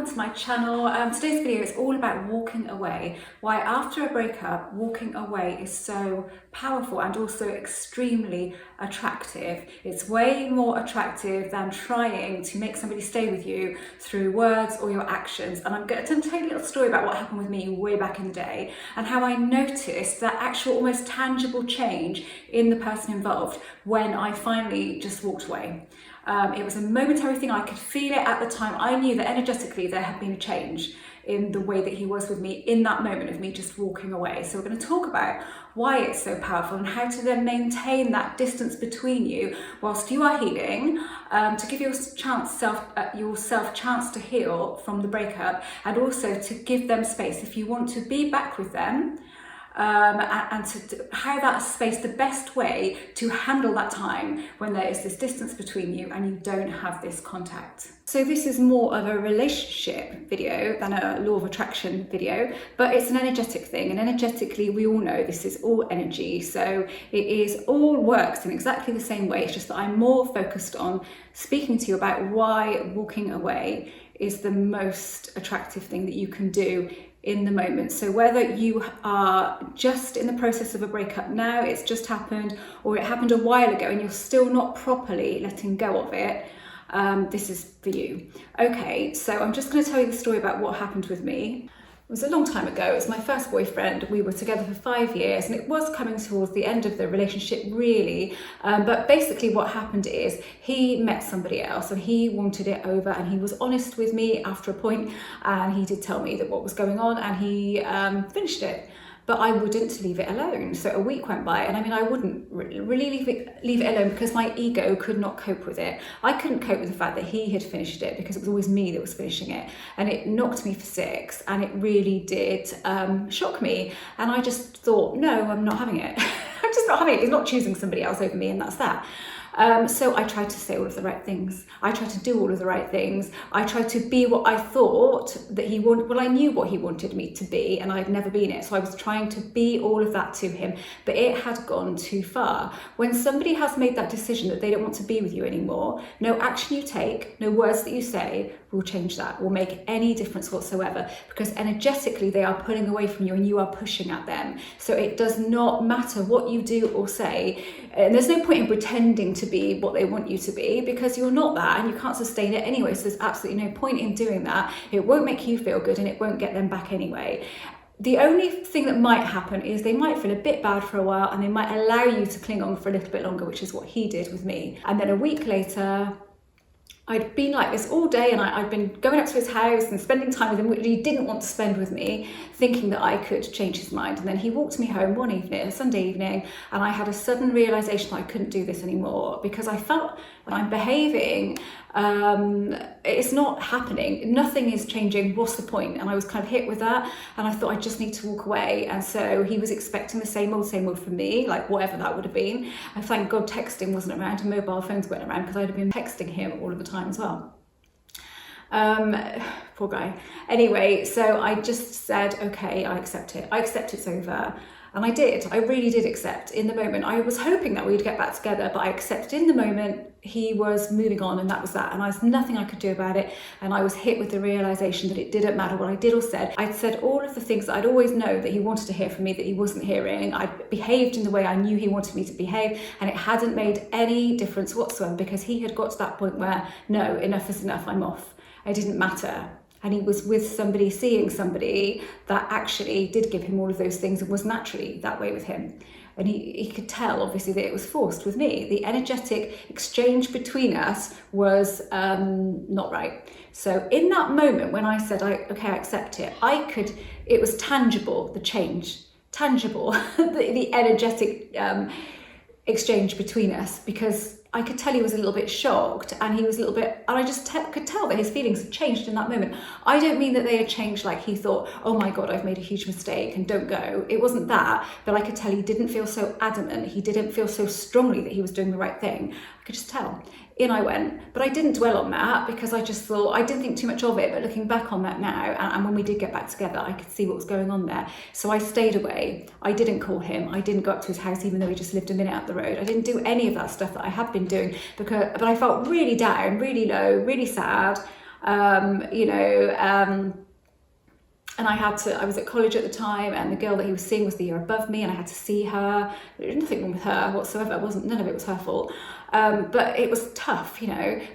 welcome to my channel. Today's video is all about walking away. Why after a breakup, walking away is so powerful and also extremely attractive. It's way more attractive than trying to make somebody stay with you through words or your actions. And I'm going to tell you a little story about what happened with me way back in the day and how I noticed that actual almost tangible change in the person involved when I finally just walked away. It was a momentary thing. I could feel it at the time. I knew that energetically there had been a change in the way that he was with me in that moment of me just walking away. So we're going to talk about why it's so powerful and how to then maintain that distance between you whilst you are healing, to give yourself chance to heal from the breakup, and also to give them space if you want to be back with them. And to how that space, the best way to handle that time when there is this distance between you and you don't have this contact. So this is more of a relationship video than a law of attraction video, but it's an energetic thing, and energetically we all know this is all energy, so it is all works in exactly the same way. It's just that I'm more focused on speaking to you about why walking away is the most attractive thing that you can do in the moment. So whether you are just in the process of a breakup now, it's just happened, or it happened a while ago and you're still not properly letting go of it, this is for you. Okay, so I'm just going to tell you the story about what happened with me. It was a long time ago. It was my first boyfriend. We were together for 5 years and it was coming towards the end of the relationship really. But basically what happened is he met somebody else and he wanted it over, and he was honest with me after a point, and he did tell me that what was going on, and he finished it. But I wouldn't leave it alone. So a week went by, and I mean, I wouldn't really leave it alone because my ego could not cope with it. I couldn't cope with the fact that he had finished it because it was always me that was finishing it. And it knocked me for six, and it really did shock me. And I just thought, no, I'm not having it. I'm just not having it. He's not choosing somebody else over me, and that's that. So I tried to say all of the right things. I tried to do all of the right things. I tried to be what I thought that he wanted. Well, I knew what he wanted me to be, and I'd never been it. So I was trying to be all of that to him, but it had gone too far. When somebody has made that decision that they don't want to be with you anymore, no action you take, no words that you say will change that, will make any difference whatsoever, because energetically they are pulling away from you and you are pushing at them. So it does not matter what you do or say, and there's no point in pretending to be what they want you to be, because you're not that and you can't sustain it anyway. So there's absolutely no point in doing that. It won't make you feel good and it won't get them back anyway. The only thing that might happen is they might feel a bit bad for a while and they might allow you to cling on for a little bit longer, which is what he did with me. And then a week later, I'd been like this all day, and I'd been going up to his house and spending time with him, which he didn't want to spend with me, thinking that I could change his mind. And then he walked me home one evening, a Sunday evening, and I had a sudden realization that I couldn't do this anymore, because I felt when I'm behaving, it's not happening. Nothing is changing. What's the point? And I was kind of hit with that, and I thought I just need to walk away. And so he was expecting the same old from me, like whatever that would have been. And thank God texting wasn't around and mobile phones weren't around, because I'd have been texting him all of the time as well. Poor guy. Anyway, so I just said, okay, I accept it. I accept it's over. And I did. I really did accept in the moment. I was hoping that we'd get back together, but I accepted in the moment. He was moving on, and that was that. And there's nothing I could do about it. And I was hit with the realization that it didn't matter what I did or said. I'd said all of the things that I'd always known that he wanted to hear from me that he wasn't hearing. I'd behaved in the way I knew he wanted me to behave, and it hadn't made any difference whatsoever, because he had got to that point where, no, enough is enough, I'm off. It didn't matter. And he was with somebody, seeing somebody that actually did give him all of those things and was naturally that way with him. And he could tell, obviously, that it was forced with me. The energetic exchange between us was not right. So in that moment when I said, okay, I accept it, it was tangible, the change, tangible, the energetic exchange between us, because I could tell he was a little bit shocked, and he was a little bit, and I just could tell that his feelings had changed in that moment. I don't mean that they had changed like he thought, oh my God, I've made a huge mistake and don't go. It wasn't that, but I could tell he didn't feel so adamant. He didn't feel so strongly that he was doing the right thing. I could just tell. In I went, but I didn't dwell on that, because I just thought, I didn't think too much of it, but looking back on that now, and when we did get back together, I could see what was going on there. So I stayed away. I didn't call him. I didn't go up to his house, even though he just lived a minute up the road. I didn't do any of that stuff that I had been doing, but I felt really down, really low, really sad. And I was at college at the time, and the girl that he was seeing was the year above me, and I had to see her. There was nothing wrong with her whatsoever. None of it was her fault. But it was tough,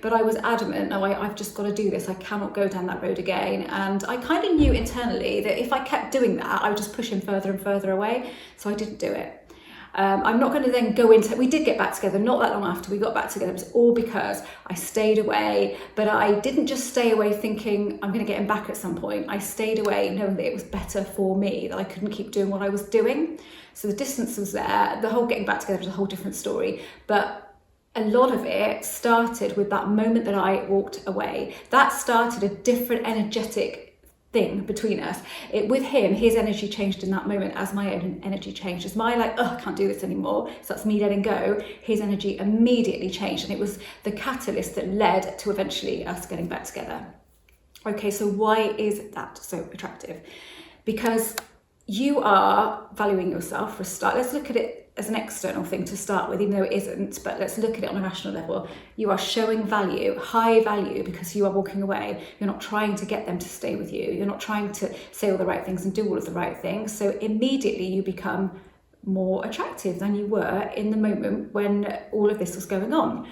but I was adamant, no, I've just got to do this. I cannot go down that road again. And I kind of knew internally that if I kept doing that, I would just push him further and further away. So I didn't do it. I'm not going to then go into, we did get back together, not that long after we got back together. It was all because I stayed away, but I didn't just stay away thinking I'm going to get him back at some point. I stayed away knowing that it was better for me, that I couldn't keep doing what I was doing. So the distance was there. The whole getting back together was a whole different story. But a lot of it started with that moment that I walked away. That started a different energetic thing between us. With him, his energy changed in that moment as my own energy changed. As my I can't do this anymore, so that's me letting go, his energy immediately changed, and it was the catalyst that led to eventually us getting back together. Okay, so why is that so attractive? Because you are valuing yourself for a start. Let's look at it as an external thing to start with, even though it isn't, but let's look at it on a rational level. You are showing value, high value, because you are walking away. You're not trying to get them to stay with you. You're not trying to say all the right things and do all of the right things. So immediately you become more attractive than you were in the moment when all of this was going on.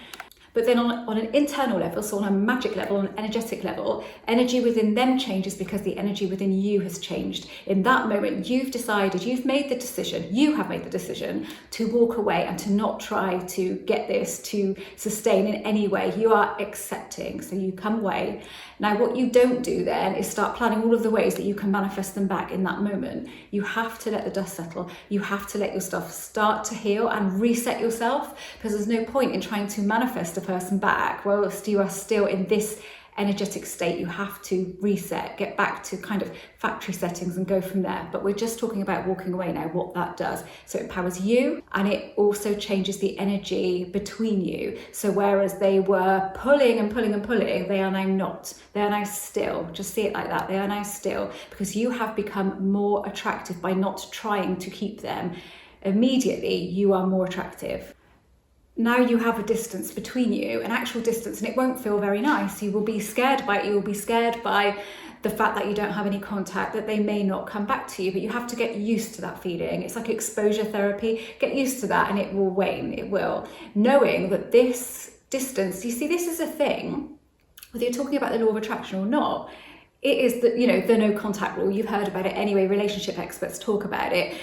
But then on an internal level, so on a magic level, on an energetic level, energy within them changes because the energy within you has changed. In that moment, you have made the decision to walk away and to not try to get this to sustain in any way. You are accepting, so you come away. Now, what you don't do then is start planning all of the ways that you can manifest them back in that moment. You have to let the dust settle. You have to let your stuff start to heal and reset yourself, because there's no point in trying to manifest a person back whilst you are still in this energetic state. You have to reset, get back to kind of factory settings and go from there. But we're just talking about walking away now, what that does. So it empowers you, and it also changes the energy between you. So whereas they were pulling and pulling and pulling, they are now not. They are now still. Just see it like that. They are now still, because you have become more attractive by not trying to keep them. Immediately, you are more attractive. Now you have a distance between you, an actual distance, and it won't feel very nice. You will be scared by it. You will be scared by the fact that you don't have any contact, that they may not come back to you, but you have to get used to that feeling. It's like exposure therapy. Get used to that and it will wane, it will. Knowing that this distance, you see, this is a thing, whether you're talking about the law of attraction or not, it is the no contact rule. You've heard about it anyway. Relationship experts talk about it.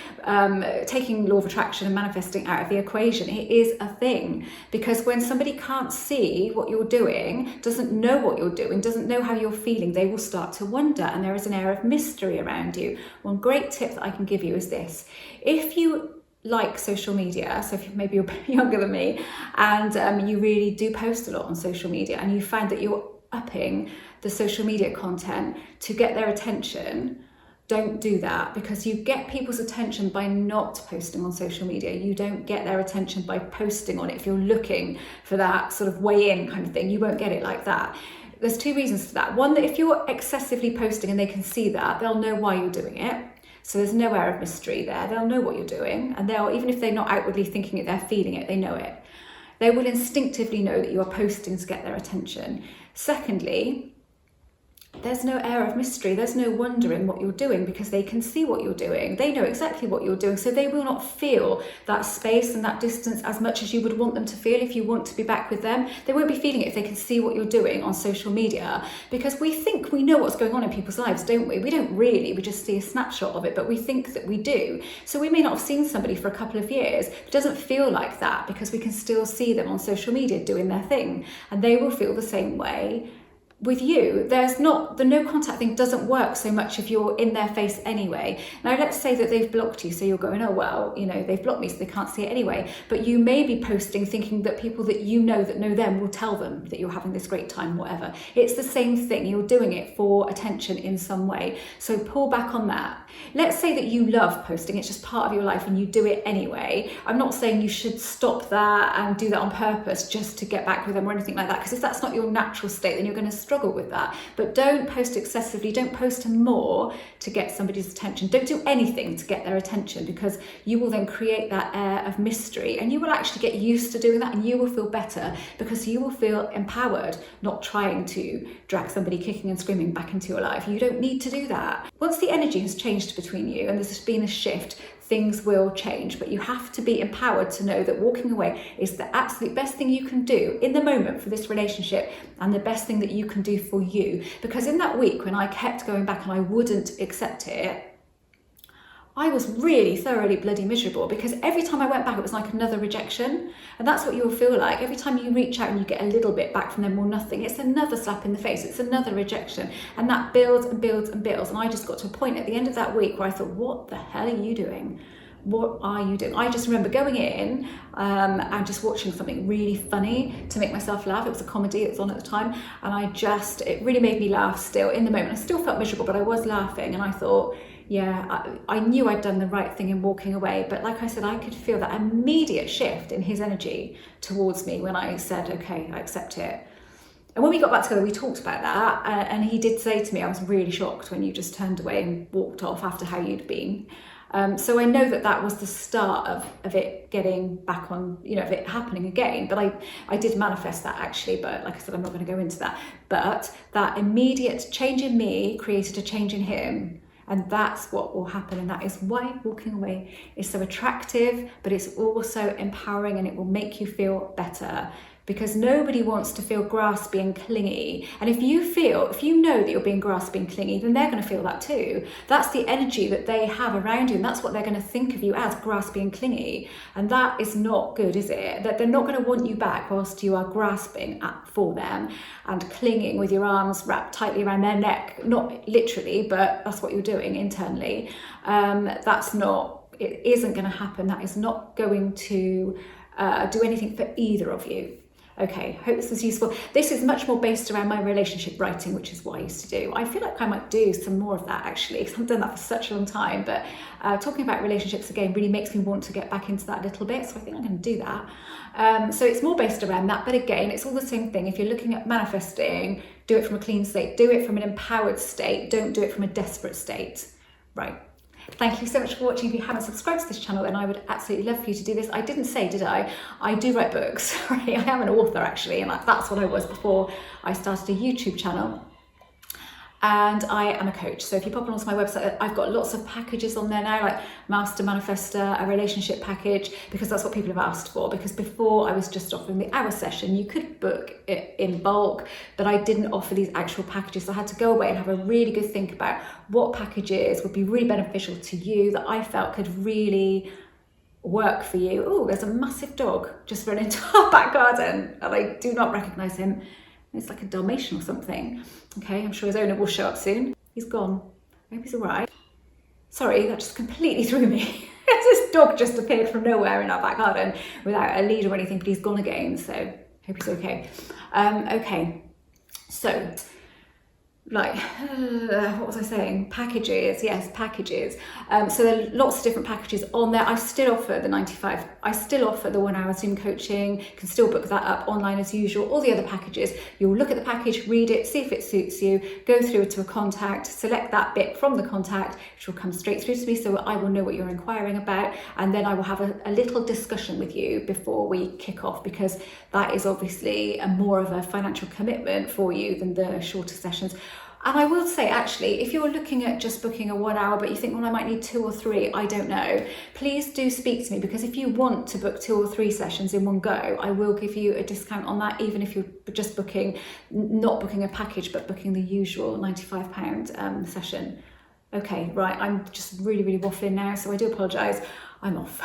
Taking law of attraction and manifesting out of the equation, it is a thing. Because when somebody can't see what you're doing, doesn't know what you're doing, doesn't know how you're feeling, they will start to wonder, and there is an air of mystery around you. One great tip that I can give you is this. If you like social media, so if maybe you're younger than me, and you really do post a lot on social media, and you find that you're upping the social media content to get their attention, don't do that, because you get people's attention by not posting on social media. You don't get their attention by posting on it. If you're looking for that sort of way in kind of thing, you won't get it like that. There's two reasons for that. One, that if you're excessively posting and they can see that, they'll know why you're doing it. So there's no air of mystery there. They'll know what you're doing, and they'll, even if they're not outwardly thinking it, they're feeling it, they know it. They will instinctively know that you are posting to get their attention. Secondly, there's no air of mystery. There's no wondering what you're doing, because they can see what you're doing. They know exactly what you're doing. So they will not feel that space and that distance as much as you would want them to feel if you want to be back with them. They won't be feeling it if they can see what you're doing on social media, because we think we know what's going on in people's lives, don't we? We don't really. We just see a snapshot of it, but we think that we do. So we may not have seen somebody for a couple of years. It doesn't feel like that, because we can still see them on social media doing their thing, and they will feel the same way with you. There's not, the no contact thing doesn't work so much if you're in their face anyway. Now let's say that they've blocked you, so you're going, oh well, they've blocked me so they can't see it anyway. But you may be posting thinking that people that you know that know them will tell them that you're having this great time, whatever. It's the same thing. You're doing it for attention in some way. So pull back on that. Let's say that you love posting, it's just part of your life and you do it anyway. I'm not saying you should stop that and do that on purpose just to get back with them or anything like that, because if that's not your natural state, then you're going to struggle with that. But don't post excessively, don't post more to get somebody's attention. Don't do anything to get their attention, because you will then create that air of mystery, and you will actually get used to doing that, and you will feel better because you will feel empowered, not trying to drag somebody kicking and screaming back into your life. You don't need to do that. Once the energy has changed between you and there's been a shift, things will change, but you have to be empowered to know that walking away is the absolute best thing you can do in the moment for this relationship, and the best thing that you can do for you. Because in that week when I kept going back and I wouldn't accept it, I was really thoroughly bloody miserable, because every time I went back it was like another rejection. And that's what you'll feel like every time you reach out and you get a little bit back from them or nothing. It's another slap in the face, it's another rejection, and that builds and builds and builds. And I just got to a point at the end of that week where I thought, what the hell are you doing? What are you doing? I just remember going in and just watching something really funny to make myself laugh. It was a comedy that was on at the time, and it really made me laugh still in the moment. I still felt miserable, but I was laughing, and I thought, yeah, I knew I'd done the right thing in walking away. But like I said, I could feel that immediate shift in his energy towards me when I said, okay, I accept it. And when we got back together, we talked about that, and he did say to me, I was really shocked when you just turned away and walked off after how you'd been. So I know that was the start of it getting back on, of it happening again. But I did manifest that actually, but like I said, I'm not going to go into that. But that immediate change in me created a change in him. And that's what will happen. And that is why walking away is so attractive, but it's also empowering, and it will make you feel better. Because nobody wants to feel graspy and clingy. And if you know that you're being graspy and clingy, then they're going to feel that too. That's the energy that they have around you, and that's what they're going to think of you as, graspy and clingy. And that is not good, is it? That they're not going to want you back whilst you are grasping for them and clinging with your arms wrapped tightly around their neck. Not literally, but that's what you're doing internally. It isn't going to happen. That is not going to do anything for either of you. Okay, hope this was useful. This is much more based around my relationship writing, which is what I used to do. I feel like I might do some more of that actually, because I've done that for such a long time. But talking about relationships again really makes me want to get back into that a little bit. So I think I'm going to do that. So it's more based around that. But again, it's all the same thing. If you're looking at manifesting, do it from a clean state. Do it from an empowered state. Don't do it from a desperate state. Right. Thank you so much for watching. If you haven't subscribed to this channel, then I would absolutely love for you to do this. I didn't say, did I? I do write books, right? I am an author actually, and that's what I was before I started a YouTube channel. And I am a coach. So if you pop onto my website, I've got lots of packages on there now, like Master Manifester, a relationship package, because that's what people have asked for. Because before I was just offering the hour session, you could book it in bulk, but I didn't offer these actual packages. So I had to go away and have a really good think about what packages would be really beneficial to you, that I felt could really work for you. Oh, there's a massive dog just run into our back garden, and I do not recognize him. It's like a Dalmatian or something. Okay, I'm sure his owner will show up soon. He's gone. I hope he's all right. Sorry, that just completely threw me. This dog just appeared from nowhere in our back garden without a lead or anything, but he's gone again, so hope he's okay. Okay, so what was I saying? Packages, yes, packages. So there are lots of different packages on there. I still offer the 95. I still offer the 1 hour Zoom coaching. You can still book that up online as usual. All the other packages, you'll look at the package, read it, see if it suits you, go through to a contact, select that bit from the contact, which will come straight through to me, so I will know what you're inquiring about, and then I will have a little discussion with you before we kick off, because that is obviously more of a financial commitment for you than the shorter sessions. And I will say, actually, if you're looking at just booking a 1 hour, but you think, well, I might need 2 or 3, I don't know, please do speak to me, because if you want to book 2 or 3 sessions in one go, I will give you a discount on that, even if you're just not booking a package, but booking the usual £95 session. Okay, right, I'm just really, really waffling now, so I do apologise. I'm off.